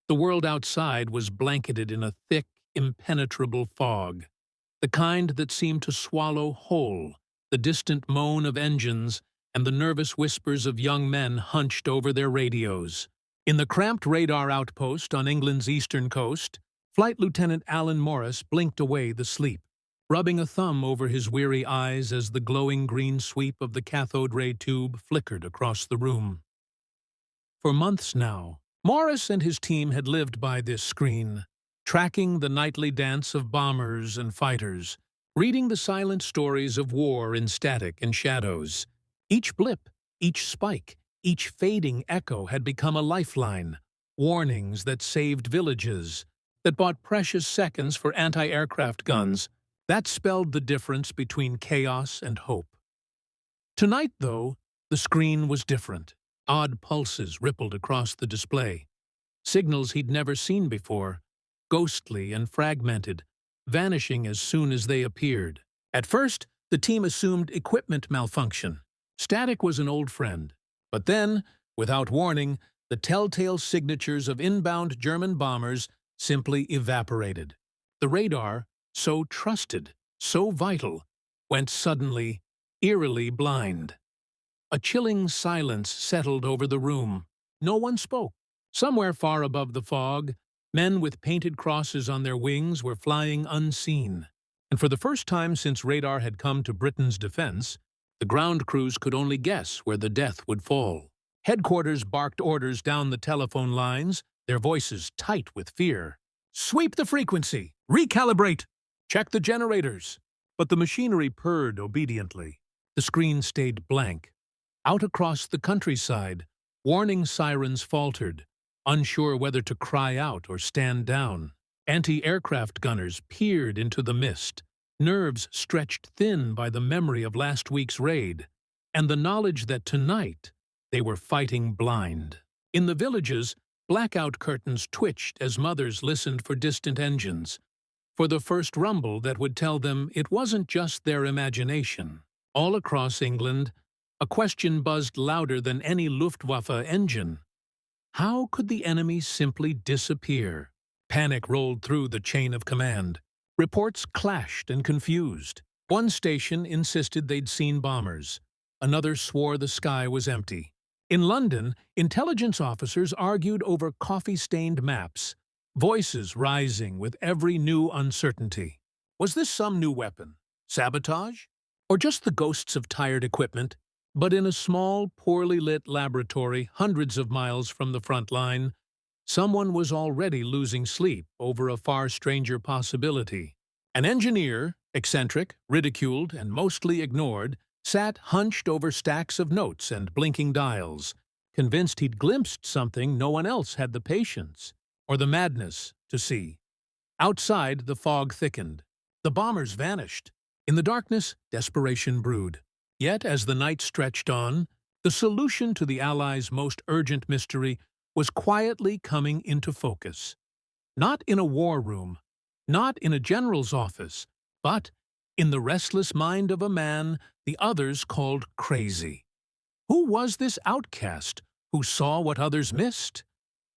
The world outside was blanketed in a thick, impenetrable fog, the kind that seemed to swallow whole the distant moan of engines and the nervous whispers of young men hunched over their radios. In the cramped radar outpost on England's eastern coast, Flight Lieutenant Alan Morris blinked away the sleep, rubbing a thumb over his weary eyes as the glowing green sweep of the cathode ray tube flickered across the room. For months now, Morris and his team had lived by this screen, tracking the nightly dance of bombers and fighters, reading the silent stories of war in static and shadows. Each blip, each spike, each fading echo had become a lifeline, warnings that saved villages, that bought precious seconds for anti-aircraft guns. That spelled the difference between chaos and hope. Tonight, though, the screen was different. Odd pulses rippled across the display. Signals he'd never seen before, ghostly and fragmented, vanishing as soon as they appeared. At first, the team assumed equipment malfunction. Static was an old friend. But then, without warning, the telltale signatures of inbound German bombers simply evaporated. The radar, so trusted, so vital, went suddenly, eerily blind. A chilling silence settled over the room. No one spoke. Somewhere far above the fog, men with painted crosses on their wings were flying unseen. And for the first time since radar had come to Britain's defense, the ground crews could only guess where the death would fall. Headquarters barked orders down the telephone lines, their voices tight with fear. "Sweep the frequency! Recalibrate! Check the generators!" But the machinery purred obediently. The screen stayed blank. Out across the countryside, warning sirens faltered, unsure whether to cry out or stand down. Anti-aircraft gunners peered into the mist, nerves stretched thin by the memory of last week's raid, and the knowledge that tonight they were fighting blind. In the villages, blackout curtains twitched as mothers listened for distant engines, for the first rumble that would tell them it wasn't just their imagination. All across England, a question buzzed louder than any Luftwaffe engine. How could the enemy simply disappear? Panic rolled through the chain of command. Reports clashed and confused. One station insisted they'd seen bombers. Another swore the sky was empty. In London, intelligence officers argued over coffee-stained maps, voices rising with every new uncertainty. Was this some new weapon? Sabotage? Or just the ghosts of tired equipment? But in a small, poorly lit laboratory hundreds of miles from the front line, someone was already losing sleep over a far stranger possibility. An engineer, eccentric, ridiculed, and mostly ignored, sat hunched over stacks of notes and blinking dials, convinced he'd glimpsed something no one else had the patience or the madness to see. Outside, the fog thickened. The bombers vanished. In the darkness, desperation brewed. Yet, as the night stretched on, the solution to the Allies' most urgent mystery was quietly coming into focus. Not in a war room, not in a general's office, but in the restless mind of a man the others called crazy. Who was this outcast who saw what others missed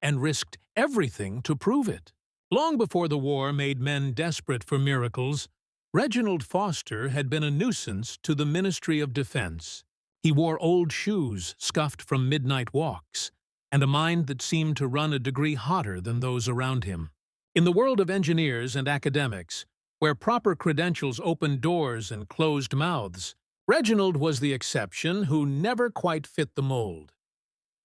and risked everything to prove it? Long before the war made men desperate for miracles, Reginald Foster had been a nuisance to the Ministry of Defense. He wore old shoes scuffed from midnight walks, and a mind that seemed to run a degree hotter than those around him. In the world of engineers and academics, where proper credentials opened doors and closed mouths, Reginald was the exception who never quite fit the mold.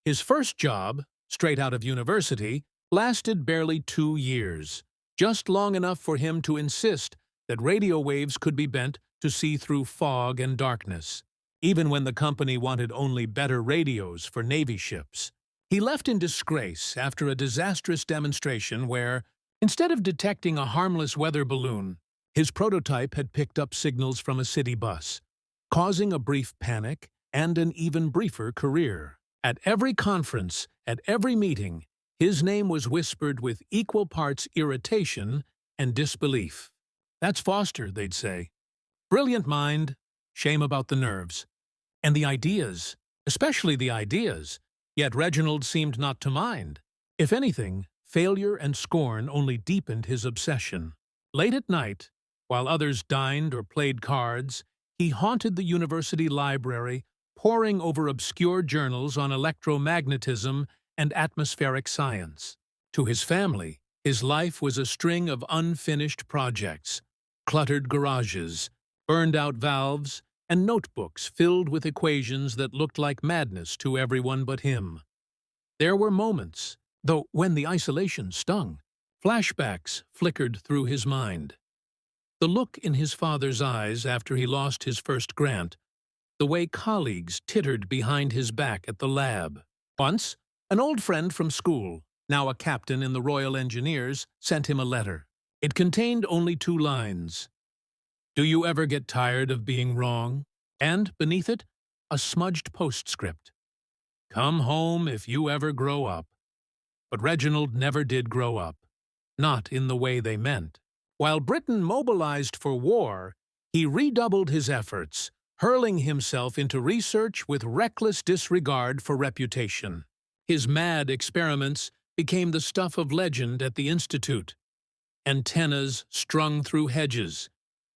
His first job, straight out of university, lasted barely 2 years, just long enough for him to insist that radio waves could be bent to see through fog and darkness, even when the company wanted only better radios for Navy ships. He left in disgrace after a disastrous demonstration where, instead of detecting a harmless weather balloon, his prototype had picked up signals from a city bus, causing a brief panic and an even briefer career. At every conference, at every meeting, his name was whispered with equal parts irritation and disbelief. "That's Foster," they'd say. "Brilliant mind, shame about the nerves." And the ideas, especially the ideas, yet Reginald seemed not to mind. If anything, failure and scorn only deepened his obsession. Late at night, while others dined or played cards, he haunted the university library, poring over obscure journals on electromagnetism and atmospheric science. To his family, his life was a string of unfinished projects, cluttered garages, burned-out valves, and notebooks filled with equations that looked like madness to everyone but him. There were moments, though, when the isolation stung. Flashbacks flickered through his mind. The look in his father's eyes after he lost his first grant, the way colleagues tittered behind his back at the lab. Once, an old friend from school, now a captain in the Royal Engineers, sent him a letter. It contained only 2 lines. "Do you ever get tired of being wrong?" And, beneath it, a smudged postscript. "Come home if you ever grow up." But Reginald never did grow up. Not in the way they meant. While Britain mobilized for war, he redoubled his efforts, hurling himself into research with reckless disregard for reputation. His mad experiments became the stuff of legend at the Institute. Antennas strung through hedges,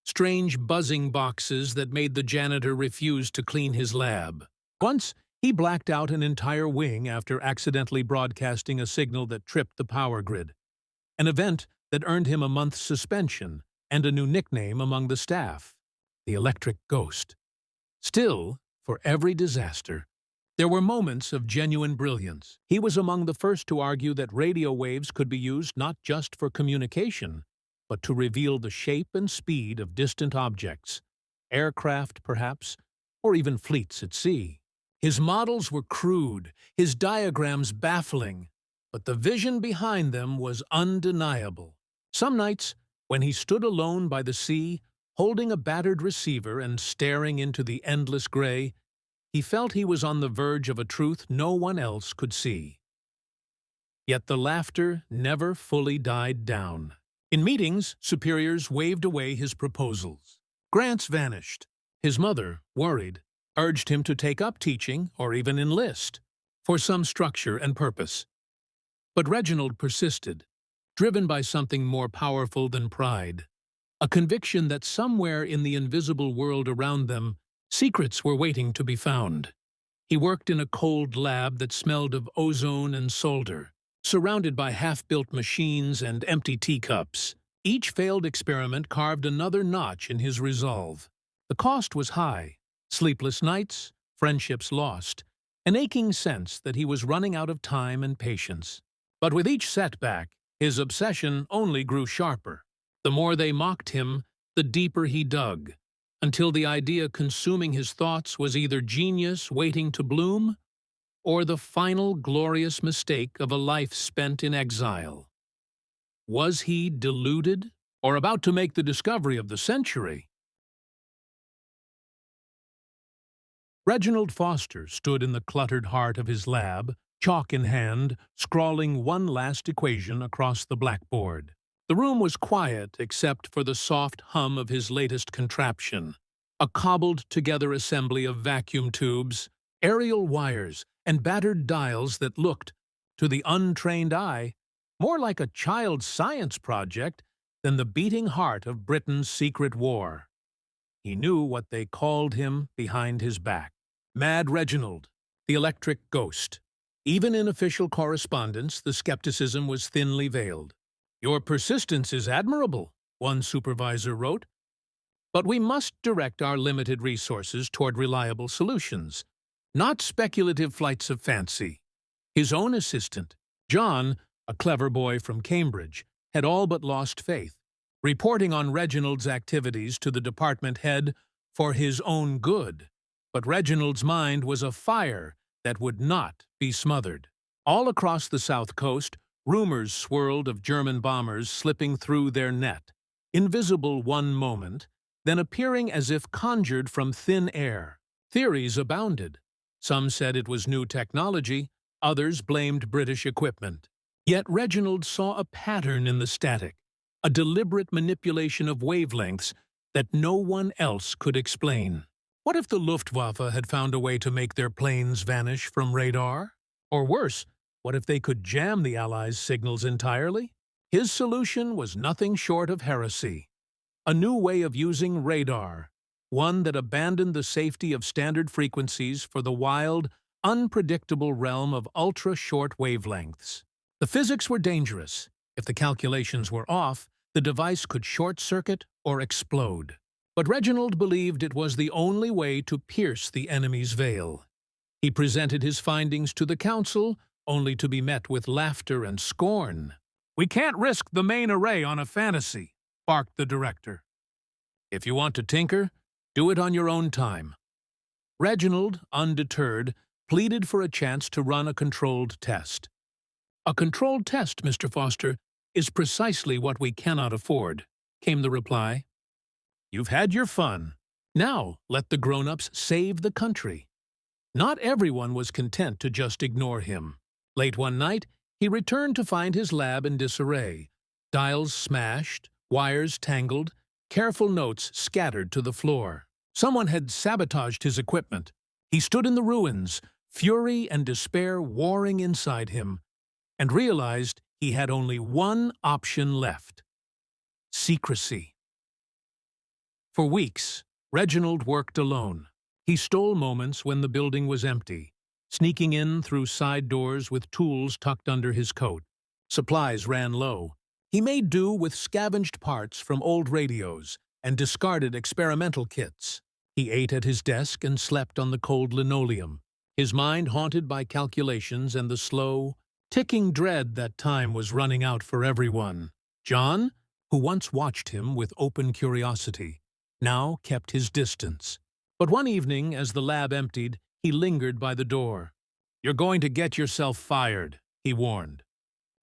strange buzzing boxes that made the janitor refuse to clean his lab. Once, he blacked out an entire wing after accidentally broadcasting a signal that tripped the power grid, an event that earned him a month's suspension and a new nickname among the staff, the Electric Ghost. Still, for every disaster, there were moments of genuine brilliance. He was among the first to argue that radio waves could be used not just for communication, but to reveal the shape and speed of distant objects, aircraft perhaps, or even fleets at sea. His models were crude, his diagrams baffling, but the vision behind them was undeniable. Some nights, when he stood alone by the sea, holding a battered receiver and staring into the endless gray, he felt he was on the verge of a truth no one else could see. Yet the laughter never fully died down. In meetings, superiors waved away his proposals. Grants vanished. His mother, worried, urged him to take up teaching or even enlist, for some structure and purpose. But Reginald persisted, driven by something more powerful than pride, a conviction that somewhere in the invisible world around them, secrets were waiting to be found. He worked in a cold lab that smelled of ozone and solder, surrounded by half-built machines and empty teacups. Each failed experiment carved another notch in his resolve. The cost was high: sleepless nights, friendships lost, an aching sense that he was running out of time and patience. But with each setback, his obsession only grew sharper. The more they mocked him, the deeper he dug, until the idea consuming his thoughts was either genius waiting to bloom or the final glorious mistake of a life spent in exile. Was he deluded or about to make the discovery of the century? Reginald Foster stood in the cluttered heart of his lab, chalk in hand, scrawling one last equation across the blackboard. The room was quiet except for the soft hum of his latest contraption, a cobbled-together assembly of vacuum tubes, aerial wires, and battered dials that looked, to the untrained eye, more like a child's science project than the beating heart of Britain's secret war. He knew what they called him behind his back: Mad Reginald, the Electric Ghost. Even in official correspondence, the skepticism was thinly veiled. "Your persistence is admirable," one supervisor wrote, "but we must direct our limited resources toward reliable solutions, not speculative flights of fancy." His own assistant, John, a clever boy from Cambridge, had all but lost faith, reporting on Reginald's activities to the department head for his own good. But Reginald's mind was a fire that would not be smothered. All across the South Coast, rumors swirled of German bombers slipping through their net, invisible one moment, then appearing as if conjured from thin air. Theories abounded. Some said it was new technology, others blamed British equipment. Yet Reginald saw a pattern in the static, a deliberate manipulation of wavelengths that no one else could explain. What if the Luftwaffe had found a way to make their planes vanish from radar? Or worse, What if they could jam the Allies' signals entirely? His solution was nothing short of heresy. A new way of using radar, one that abandoned the safety of standard frequencies for the wild, unpredictable realm of ultra-short wavelengths. The physics were dangerous. If the calculations were off, the device could short-circuit or explode. But Reginald believed it was the only way to pierce the enemy's veil. He presented his findings to the council, only to be met with laughter and scorn. "We can't risk the main array on a fantasy," barked the director. "If you want to tinker, do it on your own time." Reginald, undeterred, pleaded for a chance to run a controlled test. "A controlled test, Mr. Foster, is precisely what we cannot afford," came the reply. "You've had your fun. Now let the grown-ups save the country." Not everyone was content to just ignore him. Late one night, he returned to find his lab in disarray. Dials smashed, wires tangled, careful notes scattered to the floor. Someone had sabotaged his equipment. He stood in the ruins, fury and despair warring inside him, and realized he had only one option left: secrecy. For weeks, Reginald worked alone. He stole moments when the building was empty, sneaking in through side doors with tools tucked under his coat. Supplies ran low. He made do with scavenged parts from old radios and discarded experimental kits. He ate at his desk and slept on the cold linoleum, his mind haunted by calculations and the slow, ticking dread that time was running out for everyone. John, who once watched him with open curiosity, now kept his distance. But one evening, as the lab emptied, he lingered by the door. "You're going to get yourself fired," he warned.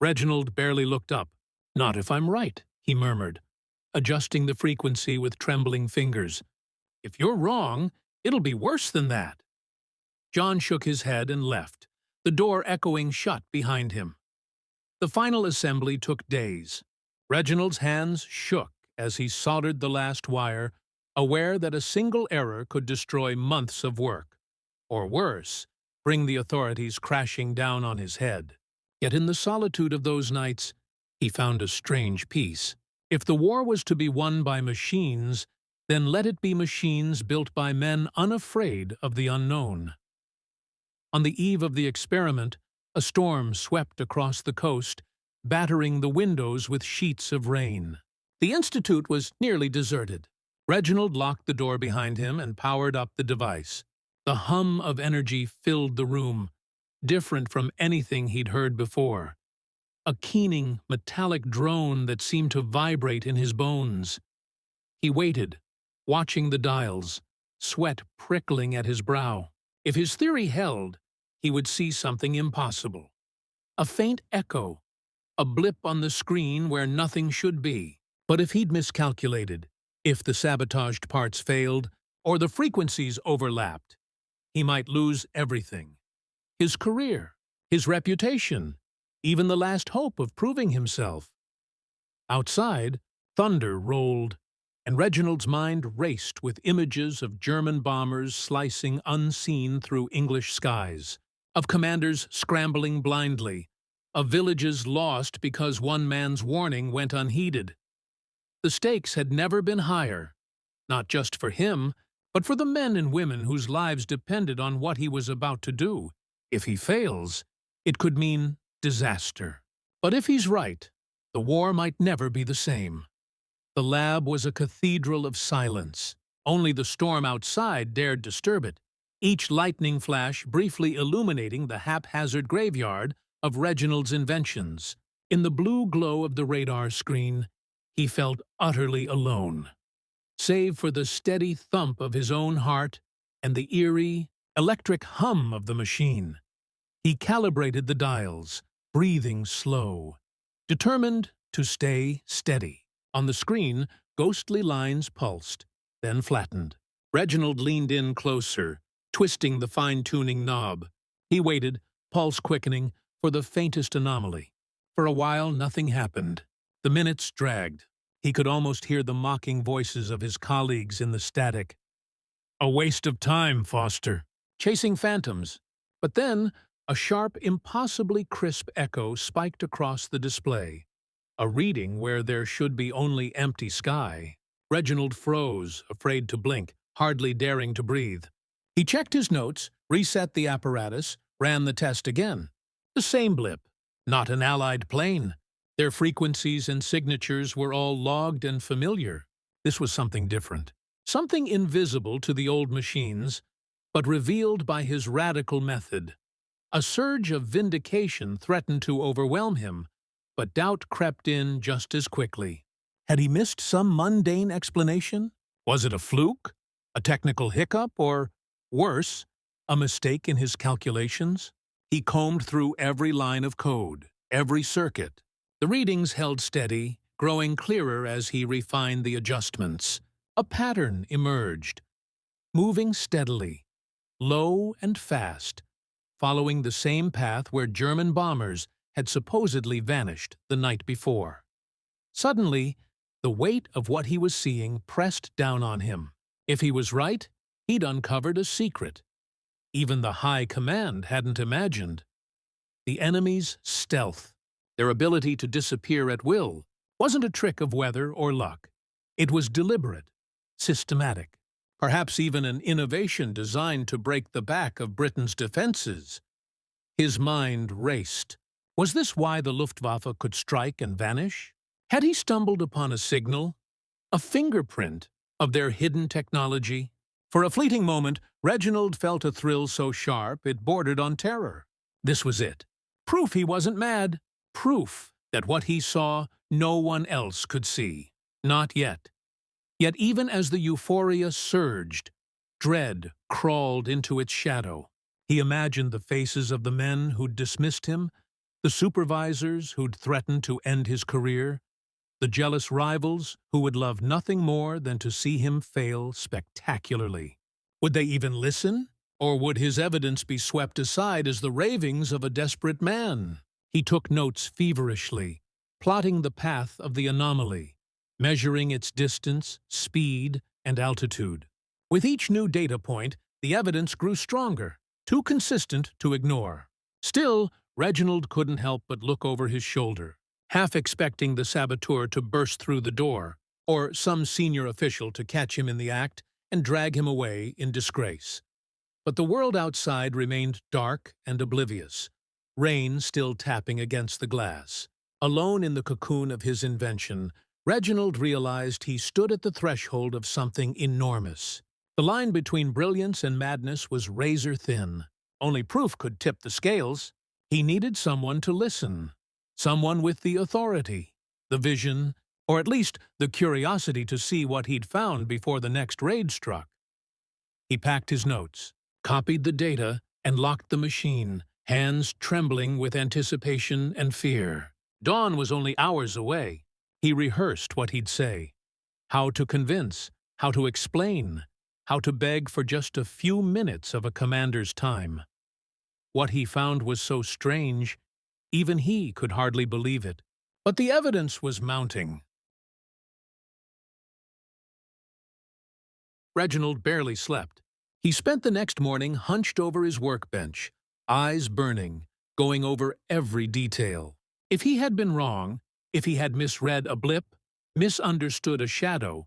Reginald barely looked up. "Not if I'm right," he murmured, adjusting the frequency with trembling fingers. "If you're wrong, it'll be worse than that." John shook his head and left, the door echoing shut behind him. The final assembly took days. Reginald's hands shook as he soldered the last wire, aware that a single error could destroy months of work, or worse, bring the authorities crashing down on his head. Yet in the solitude of those nights, he found a strange peace. If the war was to be won by machines, then let it be machines built by men unafraid of the unknown. On the eve of the experiment, a storm swept across the coast, battering the windows with sheets of rain. The institute was nearly deserted. Reginald locked the door behind him and powered up the device. The hum of energy filled the room, different from anything he'd heard before. A keening, metallic drone that seemed to vibrate in his bones. He waited, watching the dials, sweat prickling at his brow. If his theory held, he would see something impossible. A faint echo, a blip on the screen where nothing should be. But if he'd miscalculated, if the sabotaged parts failed, or the frequencies overlapped, he might lose everything. His career, his reputation, even the last hope of proving himself. Outside, thunder rolled, and Reginald's mind raced with images of German bombers slicing unseen through English skies, of commanders scrambling blindly, of villages lost because one man's warning went unheeded. The stakes had never been higher, not just for him, but for the men and women whose lives depended on what he was about to do. If he fails, it could mean disaster. But if he's right, the war might never be the same. The lab was a cathedral of silence. Only the storm outside dared disturb it, each lightning flash briefly illuminating the haphazard graveyard of Reginald's inventions. In the blue glow of the radar screen, he felt utterly alone, save for the steady thump of his own heart and the eerie, electric hum of the machine. He calibrated the dials, breathing slow, determined to stay steady. On the screen, ghostly lines pulsed, then flattened. Reginald leaned in closer, twisting the fine-tuning knob. He waited, pulse quickening, for the faintest anomaly. For a while, nothing happened. The minutes dragged. He could almost hear the mocking voices of his colleagues in the static. "A waste of time, Foster." Chasing phantoms. But then, A sharp, impossibly crisp echo spiked across the display. A reading where there should be only empty sky. Reginald froze, afraid to blink, hardly daring to breathe. He checked his notes, reset the apparatus, ran the test again. The same blip. Not an Allied plane. Their frequencies and signatures were all logged and familiar. This was something different. Something invisible to the old machines, but revealed by his radical method. A surge of vindication threatened to overwhelm him, but doubt crept in just as quickly. Had he missed some mundane explanation? Was it a fluke? A technical hiccup? Or, worse, a mistake in his calculations? He combed through every line of code, every circuit. The readings held steady, growing clearer as he refined the adjustments. A pattern emerged, moving steadily, low and fast, following the same path where German bombers had supposedly vanished the night before. Suddenly, the weight of what he was seeing pressed down on him. If he was right, he'd uncovered a secret. Even the high command hadn't imagined. The enemy's stealth, their ability to disappear at will, wasn't a trick of weather or luck. It was deliberate, systematic, perhaps even an innovation designed to break the back of Britain's defenses. His mind raced. Was this why the Luftwaffe could strike and vanish? Had he stumbled upon a signal, a fingerprint of their hidden technology? For a fleeting moment, Reginald felt a thrill so sharp it bordered on terror. This was it. Proof he wasn't mad. Proof that what he saw no one else could see. Not yet. Yet even as the euphoria surged, dread crawled into its shadow. He imagined the faces of the men who'd dismissed him, the supervisors who'd threatened to end his career, the jealous rivals who would love nothing more than to see him fail spectacularly. Would they even listen? Or would his evidence be swept aside as the ravings of a desperate man? He took notes feverishly, plotting the path of the anomaly, measuring its distance, speed, and altitude. With each new data point, the evidence grew stronger, too consistent to ignore. Still, Reginald couldn't help but look over his shoulder, half expecting the saboteur to burst through the door, or some senior official to catch him in the act and drag him away in disgrace. But the world outside remained dark and oblivious, rain still tapping against the glass. Alone in the cocoon of his invention, Reginald realized he stood at the threshold of something enormous. The line between brilliance and madness was razor-thin. Only proof could tip the scales. He needed someone to listen. Someone with the authority, the vision, or at least the curiosity to see what he'd found before the next raid struck. He packed his notes, copied the data, and locked the machine, hands trembling with anticipation and fear. Dawn was only hours away. He rehearsed what he'd say. How to convince, how to explain, how to beg for just a few minutes of a commander's time. What he found was so strange, even he could hardly believe it. But the evidence was mounting. Reginald barely slept. He spent the next morning hunched over his workbench, eyes burning, going over every detail. If he had been wrong, if he had misread a blip, misunderstood a shadow,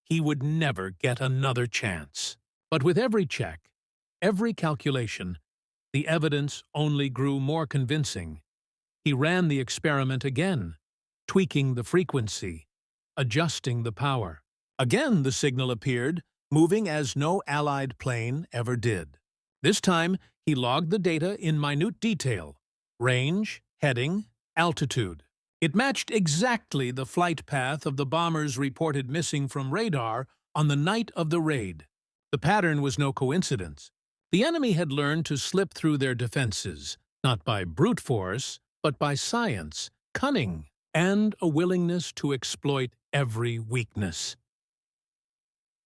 he would never get another chance. But with every check, every calculation, the evidence only grew more convincing. He ran the experiment again, tweaking the frequency, adjusting the power. Again the signal appeared, moving as no Allied plane ever did. This time, he logged the data in minute detail: range, heading, altitude. It matched exactly the flight path of the bombers reported missing from radar on the night of the raid. The pattern was no coincidence. The enemy had learned to slip through their defenses, not by brute force, but by science, cunning, and a willingness to exploit every weakness.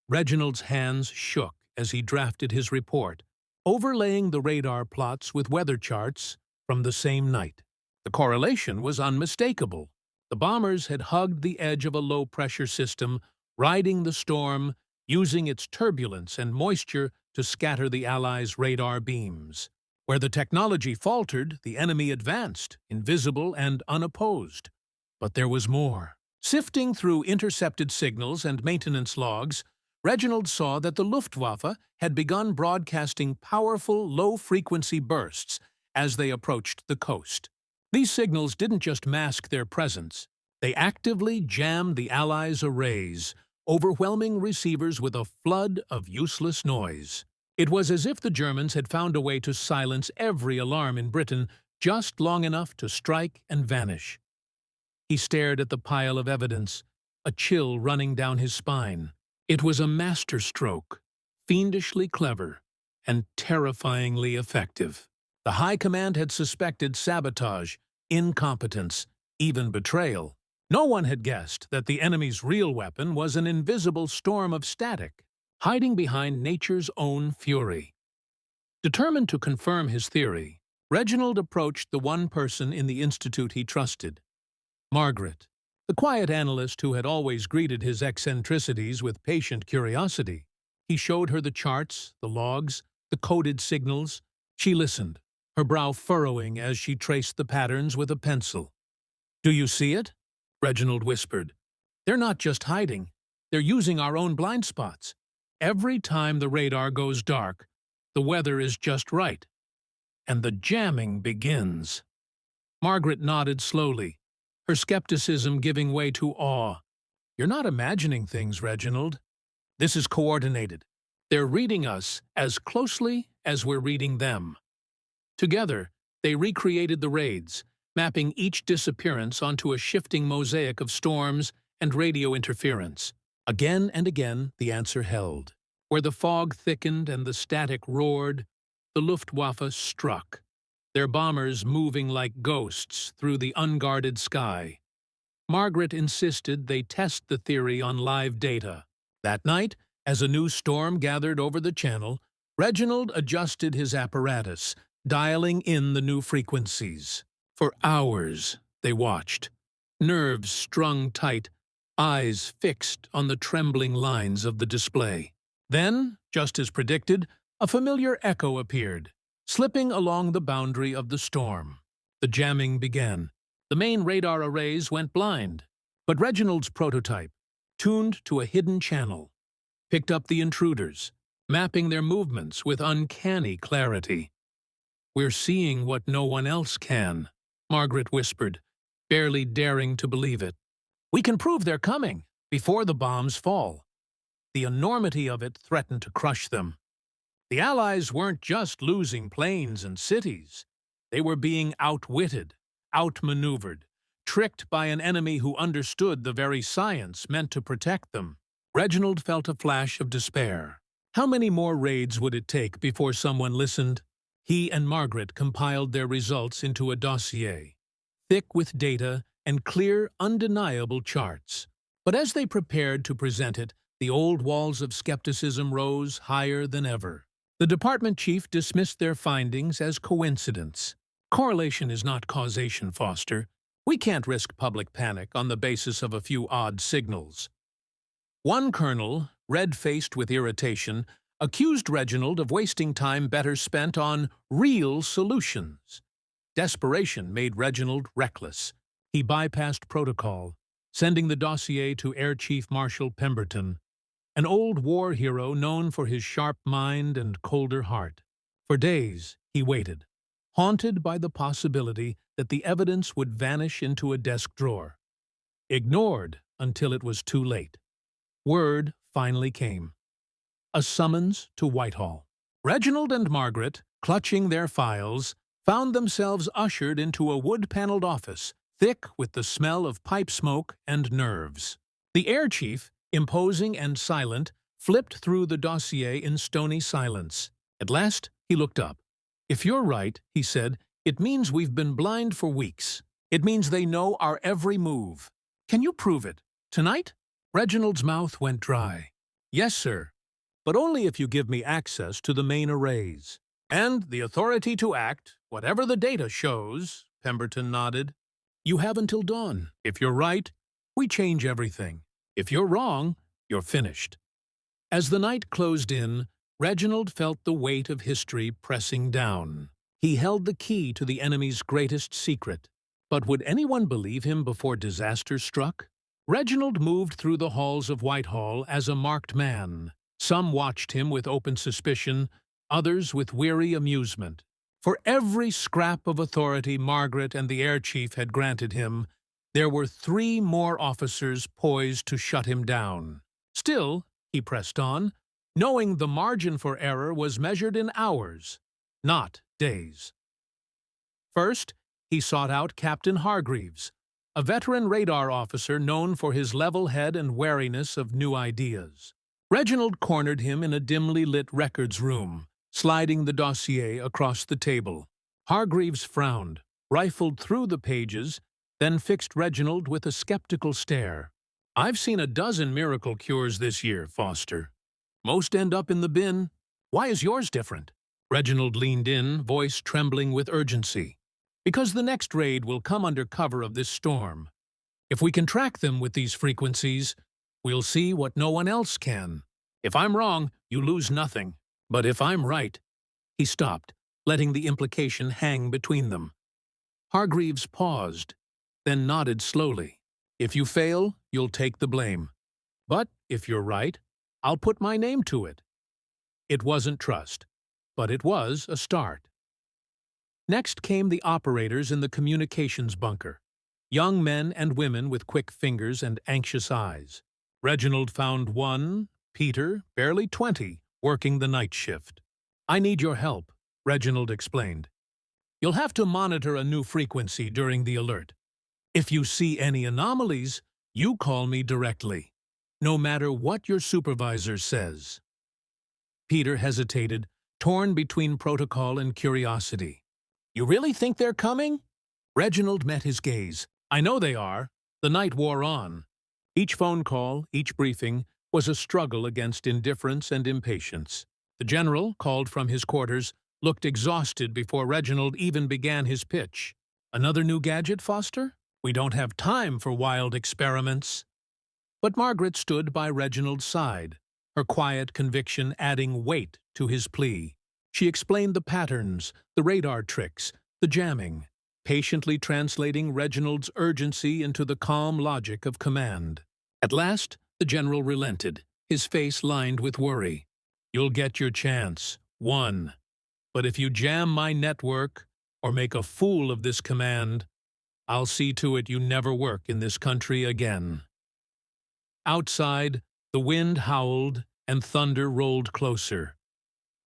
Reginald's hands shook as he drafted his report, overlaying the radar plots with weather charts from the same night. The correlation was unmistakable. The bombers had hugged the edge of a low-pressure system, riding the storm, using its turbulence and moisture to scatter the Allies' radar beams. Where the technology faltered, the enemy advanced, invisible and unopposed. But there was more. Sifting through intercepted signals and maintenance logs, Reginald saw that the Luftwaffe had begun broadcasting powerful, low-frequency bursts as they approached the coast. These signals didn't just mask their presence. They actively jammed the Allies' arrays, overwhelming receivers with a flood of useless noise. It was as if the Germans had found a way to silence every alarm in Britain just long enough to strike and vanish. He stared at the pile of evidence, a chill running down his spine. It was a masterstroke, fiendishly clever and terrifyingly effective. The High Command had suspected sabotage, incompetence, even betrayal. No one had guessed that the enemy's real weapon was an invisible storm of static, hiding behind nature's own fury. Determined to confirm his theory, Reginald approached the one person in the institute he trusted, Margaret, the quiet analyst who had always greeted his eccentricities with patient curiosity. He showed her the charts, the logs, the coded signals. She listened, her brow furrowing as she traced the patterns with a pencil. "Do you see it?" Reginald whispered. "They're not just hiding. They're using our own blind spots. Every time the radar goes dark, the weather is just right. And the jamming begins." Margaret nodded slowly, her skepticism giving way to awe. "You're not imagining things, Reginald. This is coordinated. They're reading us as closely as we're reading them." Together, they recreated the raids, mapping each disappearance onto a shifting mosaic of storms and radio interference. Again and again, the answer held. Where the fog thickened and the static roared, the Luftwaffe struck, their bombers moving like ghosts through the unguarded sky. Margaret insisted they test the theory on live data. That night, as a new storm gathered over the channel, Reginald adjusted his apparatus, dialing in the new frequencies. For hours, they watched, nerves strung tight, eyes fixed on the trembling lines of the display. Then, just as predicted, a familiar echo appeared, slipping along the boundary of the storm. The jamming began. The main radar arrays went blind, but Reginald's prototype, tuned to a hidden channel, picked up the intruders, mapping their movements with uncanny clarity. "We're seeing what no one else can," Margaret whispered, barely daring to believe it. "We can prove they're coming, before the bombs fall." The enormity of it threatened to crush them. The Allies weren't just losing planes and cities. They were being outwitted, outmaneuvered, tricked by an enemy who understood the very science meant to protect them. Reginald felt a flash of despair. How many more raids would it take before someone listened? He and Margaret compiled their results into a dossier, thick with data and clear, undeniable charts. But as they prepared to present it, the old walls of skepticism rose higher than ever. The department chief dismissed their findings as coincidence. "Correlation is not causation, Foster. We can't risk public panic on the basis of a few odd signals." One colonel, red-faced with irritation, accused Reginald of wasting time better spent on real solutions. Desperation made Reginald reckless. He bypassed protocol, sending the dossier to Air Chief Marshal Pemberton, an old war hero known for his sharp mind and colder heart. For days, he waited, haunted by the possibility that the evidence would vanish into a desk drawer. Ignored until it was too late. Word finally came. A summons to Whitehall. Reginald and Margaret, clutching their files, found themselves ushered into a wood-paneled office, thick with the smell of pipe smoke and nerves. The air chief, imposing and silent, flipped through the dossier in stony silence. At last, he looked up. "If you're right," he said, "it means we've been blind for weeks. It means they know our every move. Can you prove it? Tonight?" Reginald's mouth went dry. "Yes, sir, but only if you give me access to the main arrays." "And the authority to act, whatever the data shows," Pemberton nodded. "You have until dawn. If you're right, we change everything. If you're wrong, you're finished." As the night closed in, Reginald felt the weight of history pressing down. He held the key to the enemy's greatest secret. But would anyone believe him before disaster struck? Reginald moved through the halls of Whitehall as a marked man. Some watched him with open suspicion, others with weary amusement. For every scrap of authority Margaret and the air chief had granted him, there were 3 more officers poised to shut him down. Still, he pressed on, knowing the margin for error was measured in hours, not days. First, he sought out Captain Hargreaves, a veteran radar officer known for his level head and wariness of new ideas. Reginald cornered him in a dimly lit records room, sliding the dossier across the table. Hargreaves frowned, rifled through the pages, then fixed Reginald with a skeptical stare. "I've seen a dozen miracle cures this year, Foster. Most end up in the bin. Why is yours different?" Reginald leaned in, voice trembling with urgency. "Because the next raid will come under cover of this storm. If we can track them with these frequencies, we'll see what no one else can. If I'm wrong, you lose nothing. But if I'm right—" He stopped, letting the implication hang between them. Hargreaves paused, then nodded slowly. "If you fail, you'll take the blame. But if you're right, I'll put my name to it." It wasn't trust, but it was a start. Next came the operators in the communications bunker, young men and women with quick fingers and anxious eyes. Reginald found one, Peter, barely 20, working the night shift. "I need your help," Reginald explained. "You'll have to monitor a new frequency during the alert. If you see any anomalies, you call me directly, no matter what your supervisor says." Peter hesitated, torn between protocol and curiosity. "You really think they're coming?" Reginald met his gaze. "I know they are." The night wore on. Each phone call, each briefing, was a struggle against indifference and impatience. The general, called from his quarters, looked exhausted before Reginald even began his pitch. "Another new gadget, Foster? We don't have time for wild experiments." But Margaret stood by Reginald's side, her quiet conviction adding weight to his plea. She explained the patterns, the radar tricks, the jamming, patiently translating Reginald's urgency into the calm logic of command. At last, the general relented, his face lined with worry. "You'll get your chance, one. But if you jam my network or make a fool of this command, I'll see to it you never work in this country again." Outside, the wind howled and thunder rolled closer.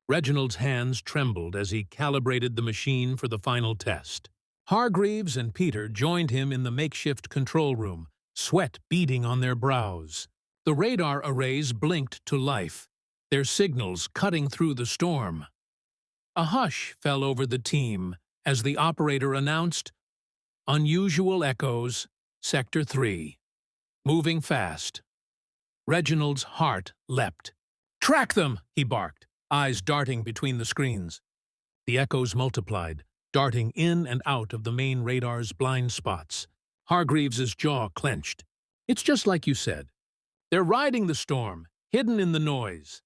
Reginald's hands trembled as he calibrated the machine for the final test. Hargreaves and Peter joined him in the makeshift control room, sweat beading on their brows. The radar arrays blinked to life, their signals cutting through the storm. A hush fell over the team as the operator announced, "Unusual echoes, Sector 3. Moving fast." Reginald's heart leapt. "Track them!" he barked, eyes darting between the screens. The echoes multiplied, darting in and out of the main radar's blind spots. Hargreaves's jaw clenched. "It's just like you said. They're riding the storm, hidden in the noise."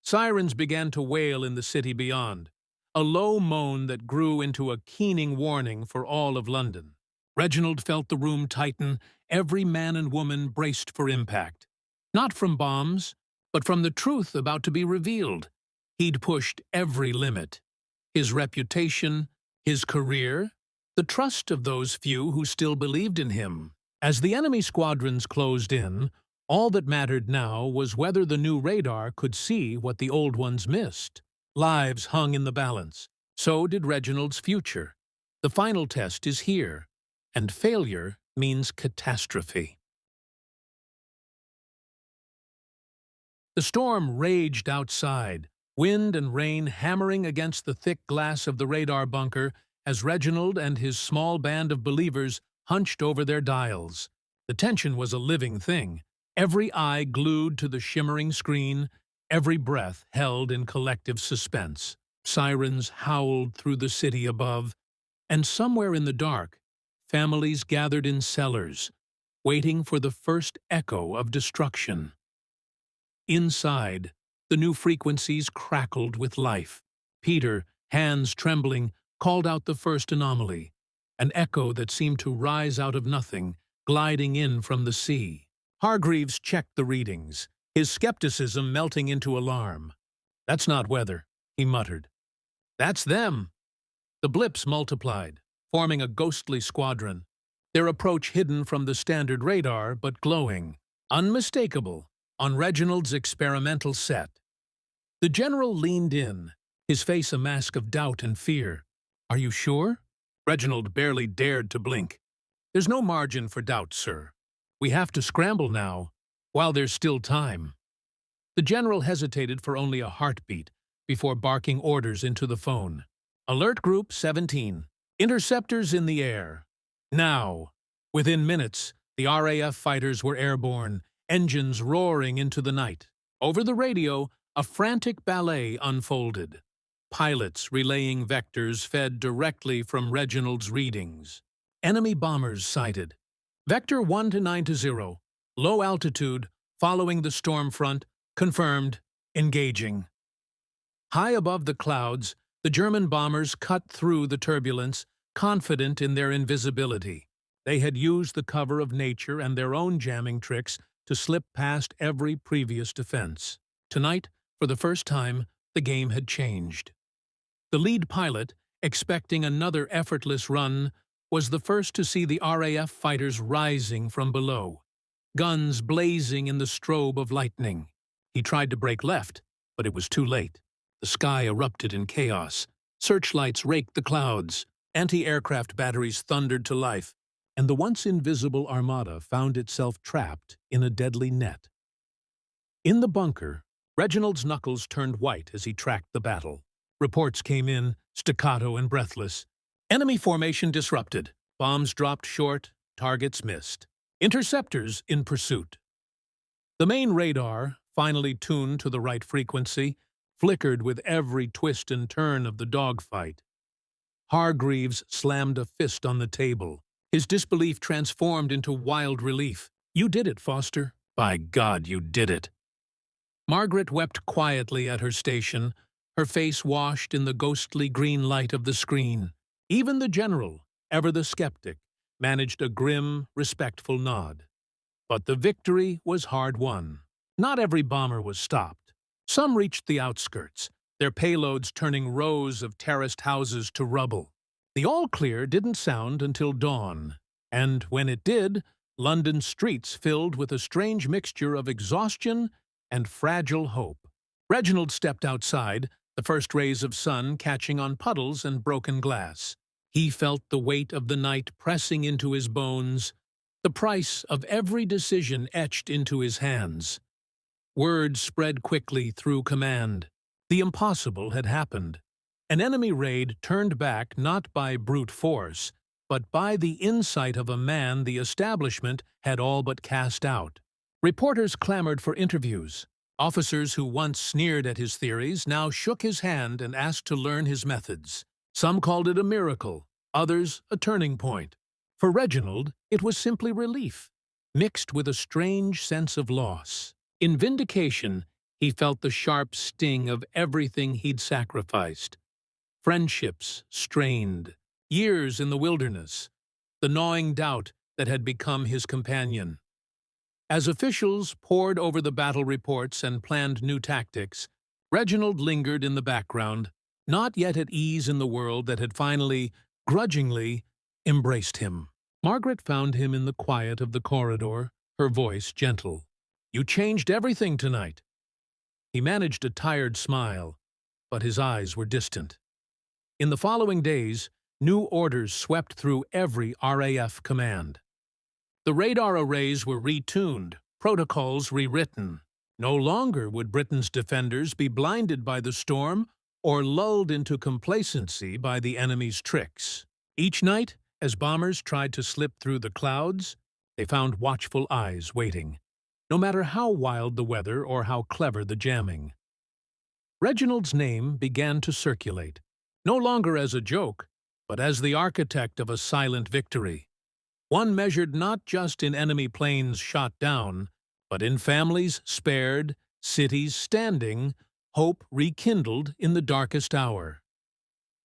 Sirens began to wail in the city beyond, a low moan that grew into a keening warning for all of London. Reginald felt the room tighten, every man and woman braced for impact. Not from bombs, but from the truth about to be revealed. He'd pushed every limit. His reputation, his career, the trust of those few who still believed in him. As the enemy squadrons closed in, all that mattered now was whether the new radar could see what the old ones missed. Lives hung in the balance. So did Reginald's future. The final test is here, and failure means catastrophe. The storm raged outside, wind and rain hammering against the thick glass of the radar bunker as Reginald and his small band of believers hunched over their dials. The tension was a living thing, every eye glued to the shimmering screen, every breath held in collective suspense. Sirens howled through the city above, and somewhere in the dark, families gathered in cellars, waiting for the first echo of destruction. Inside, the new frequencies crackled with life. Peter, hands trembling, called out the first anomaly, an echo that seemed to rise out of nothing, gliding in from the sea. Hargreaves checked the readings, his skepticism melting into alarm. "That's not weather," he muttered. "That's them." The blips multiplied, forming a ghostly squadron, their approach hidden from the standard radar but glowing, unmistakable, on Reginald's experimental set. The general leaned in, his face a mask of doubt and fear. "Are you sure?" Reginald barely dared to blink. "There's no margin for doubt, sir. We have to scramble now, while there's still time." The general hesitated for only a heartbeat before barking orders into the phone. "Alert Group 17. Interceptors in the air. Now!" Within minutes, the RAF fighters were airborne, engines roaring into the night. Over the radio, a frantic ballet unfolded. Pilots relaying vectors fed directly from Reginald's readings. Enemy bombers sighted. Vector 1-9-0. Low altitude, following the storm front. Confirmed. Engaging. High above the clouds, the German bombers cut through the turbulence, confident in their invisibility. They had used the cover of nature and their own jamming tricks to slip past every previous defense. Tonight, for the first time, the game had changed. The lead pilot, expecting another effortless run, was the first to see the RAF fighters rising from below, guns blazing in the strobe of lightning. He tried to brake left, but it was too late. The sky erupted in chaos. Searchlights raked the clouds. Anti-aircraft batteries thundered to life, and the once invisible armada found itself trapped in a deadly net. In the bunker, Reginald's knuckles turned white as he tracked the battle. Reports came in, staccato and breathless. Enemy formation disrupted. Bombs dropped short, targets missed. Interceptors in pursuit. The main radar, finally tuned to the right frequency, flickered with every twist and turn of the dogfight. Hargreaves slammed a fist on the table. His disbelief transformed into wild relief. "You did it, Foster. By God, you did it." Margaret wept quietly at her station, her face washed in the ghostly green light of the screen. Even the general, ever the skeptic, managed a grim, respectful nod. But the victory was hard won. Not every bomber was stopped. Some reached the outskirts, their payloads turning rows of terraced houses to rubble. The all-clear didn't sound until dawn, and when it did, London's streets filled with a strange mixture of exhaustion and fragile hope. Reginald stepped outside, the first rays of sun catching on puddles and broken glass. He felt the weight of the night pressing into his bones, the price of every decision etched into his hands. Words spread quickly through command. The impossible had happened. An enemy raid turned back not by brute force, but by the insight of a man the establishment had all but cast out. Reporters clamored for interviews. Officers who once sneered at his theories now shook his hand and asked to learn his methods. Some called it a miracle, others a turning point. For Reginald, it was simply relief, mixed with a strange sense of loss. In vindication, he felt the sharp sting of everything he'd sacrificed. Friendships strained, years in the wilderness, the gnawing doubt that had become his companion. As officials pored over the battle reports and planned new tactics, Reginald lingered in the background, not yet at ease in the world that had finally, grudgingly, embraced him. Margaret found him in the quiet of the corridor, her voice gentle. "You changed everything tonight." He managed a tired smile, but his eyes were distant. In the following days, new orders swept through every RAF command. The radar arrays were retuned, protocols rewritten. No longer would Britain's defenders be blinded by the storm or lulled into complacency by the enemy's tricks. Each night, as bombers tried to slip through the clouds, they found watchful eyes waiting, no matter how wild the weather or how clever the jamming. Reginald's name began to circulate, no longer as a joke, but as the architect of a silent victory. One measured not just in enemy planes shot down, but in families spared, cities standing, hope rekindled in the darkest hour.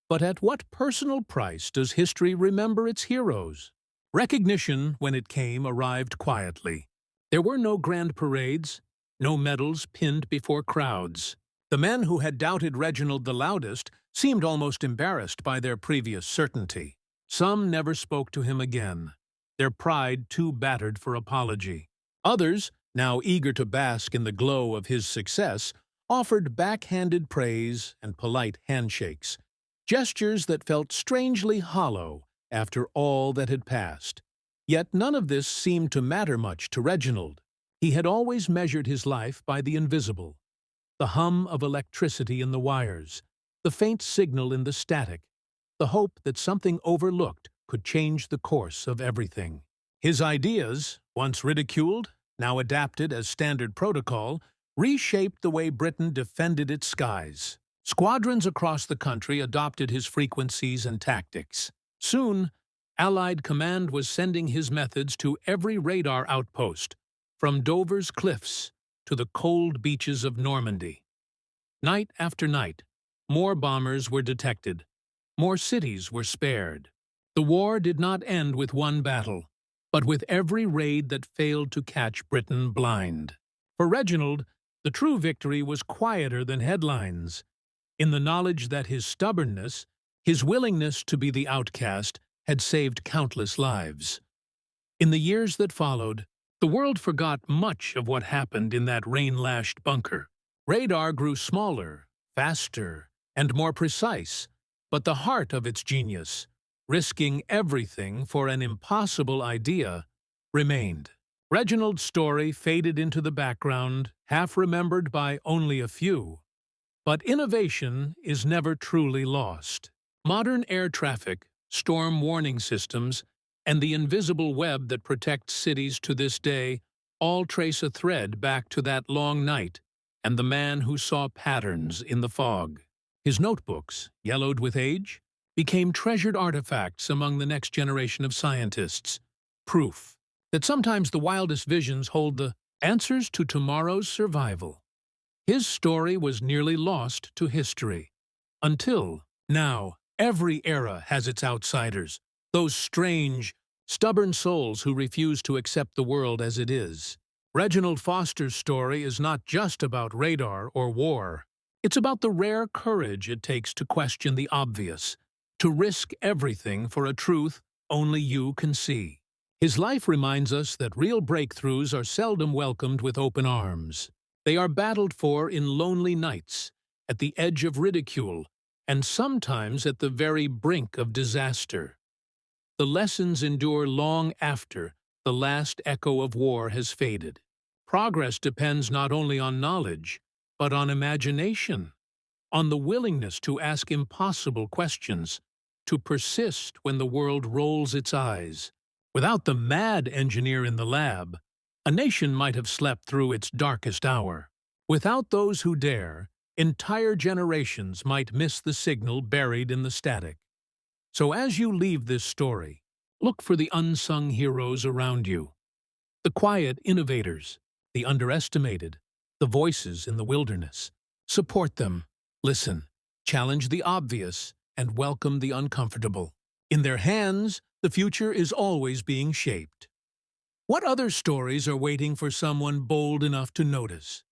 But at what personal price does history remember its heroes? Recognition, when it came, arrived quietly. There were no grand parades, no medals pinned before crowds. The men who had doubted Reginald the loudest seemed almost embarrassed by their previous certainty. Some never spoke to him again, their pride too battered for apology. Others, now eager to bask in the glow of his success, offered backhanded praise and polite handshakes, gestures that felt strangely hollow after all that had passed. Yet none of this seemed to matter much to Reginald. He had always measured his life by the invisible, the hum of electricity in the wires, the faint signal in the static, the hope that something overlooked could change the course of everything. His ideas, once ridiculed, now adapted as standard protocol, reshaped the way Britain defended its skies. Squadrons across the country adopted his frequencies and tactics. Soon, Allied command was sending his methods to every radar outpost, from Dover's cliffs to the cold beaches of Normandy. Night after night, more bombers were detected, more cities were spared. The war did not end with one battle, but with every raid that failed to catch Britain blind. For Reginald, the true victory was quieter than headlines, in the knowledge that his stubbornness, his willingness to be the outcast, had saved countless lives. In the years that followed, the world forgot much of what happened in that rain-lashed bunker. Radar grew smaller, faster, and more precise, but the heart of its genius, risking everything for an impossible idea, remained. Reginald's story faded into the background, half remembered by only a few. But innovation is never truly lost. Modern air traffic, storm warning systems, and the invisible web that protects cities to this day all trace a thread back to that long night and the man who saw patterns in the fog. His notebooks, yellowed with age, became treasured artifacts among the next generation of scientists, proof that sometimes the wildest visions hold the answers to tomorrow's survival. His story was nearly lost to history, until now. Every era has its outsiders, those strange, stubborn souls who refuse to accept the world as it is. Reginald Foster's story is not just about radar or war. It's about the rare courage it takes to question the obvious, to risk everything for a truth only you can see. His life reminds us that real breakthroughs are seldom welcomed with open arms. They are battled for in lonely nights, at the edge of ridicule, and sometimes at the very brink of disaster. The lessons endure long after the last echo of war has faded. Progress depends not only on knowledge, but on imagination, on the willingness to ask impossible questions, to persist when the world rolls its eyes. Without the mad engineer in the lab, a nation might have slept through its darkest hour. Without those who dare, entire generations might miss the signal buried in the static. So as you leave this story, look for the unsung heroes around you. The quiet innovators, the underestimated, the voices in the wilderness. Support them, listen, challenge the obvious, and welcome the uncomfortable. In their hands, the future is always being shaped. What other stories are waiting for someone bold enough to notice?